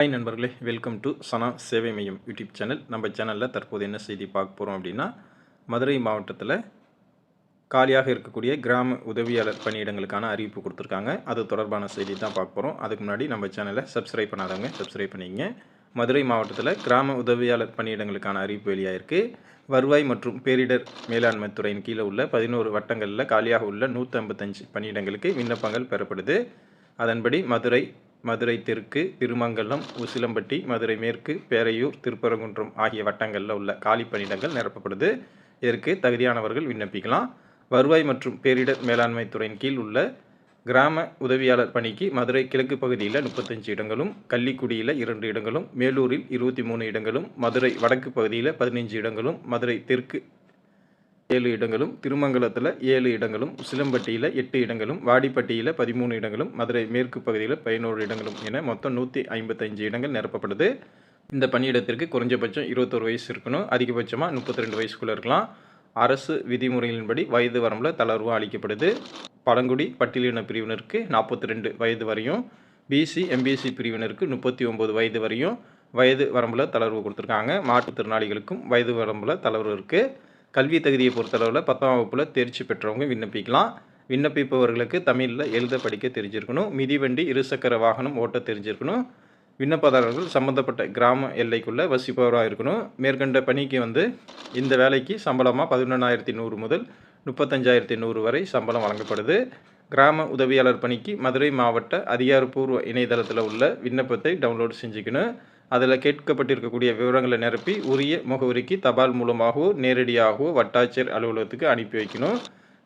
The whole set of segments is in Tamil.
ஹாய் நண்பர்களே, வெல்கம் டு சனா சேவை மையம் யூடியூப் சேனல். நம்ம சேனலில் தற்போது என்ன செய்தி பார்க்க போகிறோம் அப்படின்னா, மதுரை மாவட்டத்தில் காலியாக இருக்கக்கூடிய கிராம உதவியாளர் பணியிடங்களுக்கான அறிவிப்பு கொடுத்துருக்காங்க. அது தொடர்பான செய்தி தான் பார்க்க போகிறோம். அதுக்கு முன்னாடி நம்ம சேனலை சப்ஸ்கிரைப் பண்ணாதவங்க சப்ஸ்கிரைப் பண்ணிங்க. மதுரை மாவட்டத்தில் கிராம உதவியாளர் பணியிடங்களுக்கான அறிவிப்பு வெளியாயிருக்கு. வருவாய் மற்றும் பேரிடர் மேலாண்மை துறையின் கீழே உள்ள 11 வட்டங்களில் காலியாக உள்ள 155 பணியிடங்களுக்கு விண்ணப்பங்கள் பெறப்படுது. அதன்படி மதுரை தெற்கு, திருமங்கலம், உசிலம்பட்டி, மதுரை மேற்கு, பேரையூர், திருப்பரங்குன்றம் ஆகிய வட்டங்களில் உள்ள காலி பணியிடங்கள் நிரப்பப்படுது. இதற்கு தகுதியானவர்கள் விண்ணப்பிக்கலாம். வருவாய் மற்றும் பேரிடர் மேலாண்மை துறையின் கீழ் உள்ள கிராம உதவியாளர் பணிக்கு மதுரை கிழக்கு பகுதியில் 35 இடங்களும், கள்ளிக்குடியில் 2 இடங்களும், மேலூரில் 23 இடங்களும், மதுரை வடக்கு பகுதியில் 15 இடங்களும், மதுரை தெற்கு 7 இடங்களும், திருமங்கலத்தில் 7 இடங்களும், உசிலம்பட்டியில் 8 இடங்களும், வாடிப்பட்டியில் 13 இடங்களும், மதுரை மேற்கு பகுதியில் 11 இடங்களும் என மொத்தம் 155 இடங்கள் நிரப்பப்படுது. இந்த பணியிடத்திற்கு குறைஞ்சபட்சம் 21 வயசு இருக்கணும். அதிகபட்சமாக 32 வயசுக்குள்ளே இருக்கலாம். அரசு விதிமுறைகளின்படி வயது வரம்பில் தளர்வும் அளிக்கப்படுது. பழங்குடி பட்டியலின பிரிவினருக்கு 42 வயது வரையும், பிசி எம்பிசி பிரிவினருக்கு 39 வயது வரையும் வயது வரம்பில் தளர்வு கொடுத்துருக்காங்க. மாற்றுத்திறனாளிகளுக்கும் வயது வரம்பில் தளர்வு இருக்குது. கல்வி தகுதியை பொறுத்தளவில் 10ஆம் வகுப்பில் தேர்ச்சி பெற்றவங்க விண்ணப்பிக்கலாம். விண்ணப்பிப்பவர்களுக்கு தமிழில் எழுத படிக்க தெரிஞ்சிருக்கணும். மிதிவண்டி, இருசக்கர வாகனம் ஓட்ட தெரிஞ்சிருக்கணும். விண்ணப்பதாரர்கள் சம்மந்தப்பட்ட கிராம எல்லைக்குள்ளே வசிப்பவராக இருக்கணும். மேற்கண்ட பணிக்கு இந்த வேலைக்கு சம்பளமாக 11,100 முதல் 35,100 வரை சம்பளம் வழங்கப்படுது. கிராம உதவியாளர் பணிக்கு மதுரை மாவட்ட அதிகாரப்பூர்வ இணையதளத்தில் உள்ள விண்ணப்பத்தை டவுன்லோட் செஞ்சுக்கணும். அதில் கேட்கப்பட்டிருக்கக்கூடிய விவரங்களை நிரப்பி உரிய முகவரிக்கு தபால் மூலமாகவோ நேரடியாகவோ வட்டாட்சியர் அலுவலகத்துக்கு அனுப்பி வைக்கணும்.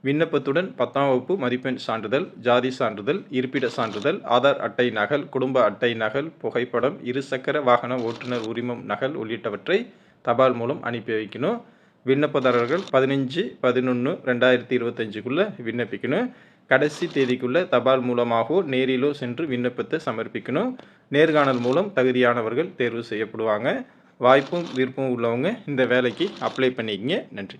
விண்ணப்பத்துடன் 10ஆம் வகுப்பு மதிப்பெண் சான்றிதழ், ஜாதி சான்றிதழ், இருப்பிட சான்றிதழ், ஆதார் அட்டை நகல், குடும்ப அட்டை நகல், புகைப்படம், இருசக்கர வாகன ஓட்டுநர் உரிமம் நகல் உள்ளிட்டவற்றை தபால் மூலம் அனுப்பி வைக்கணும். விண்ணப்பதாரர்கள் 15/11/2025க்குள்ளே விண்ணப்பிக்கணும். கடைசி தேதிக்குள்ளே தபால் மூலமாகவோ நேரிலோ சென்று விண்ணப்பத்தை சமர்ப்பிக்கணும். நேர்காணல் மூலம் தகுதியானவர்கள் தேர்வு செய்யப்படுவாங்க. வாய்ப்பும் விருப்பம் உள்ளவங்க இந்த வேலைக்கு அப்ளை பண்ணிக்கங்க. நன்றி.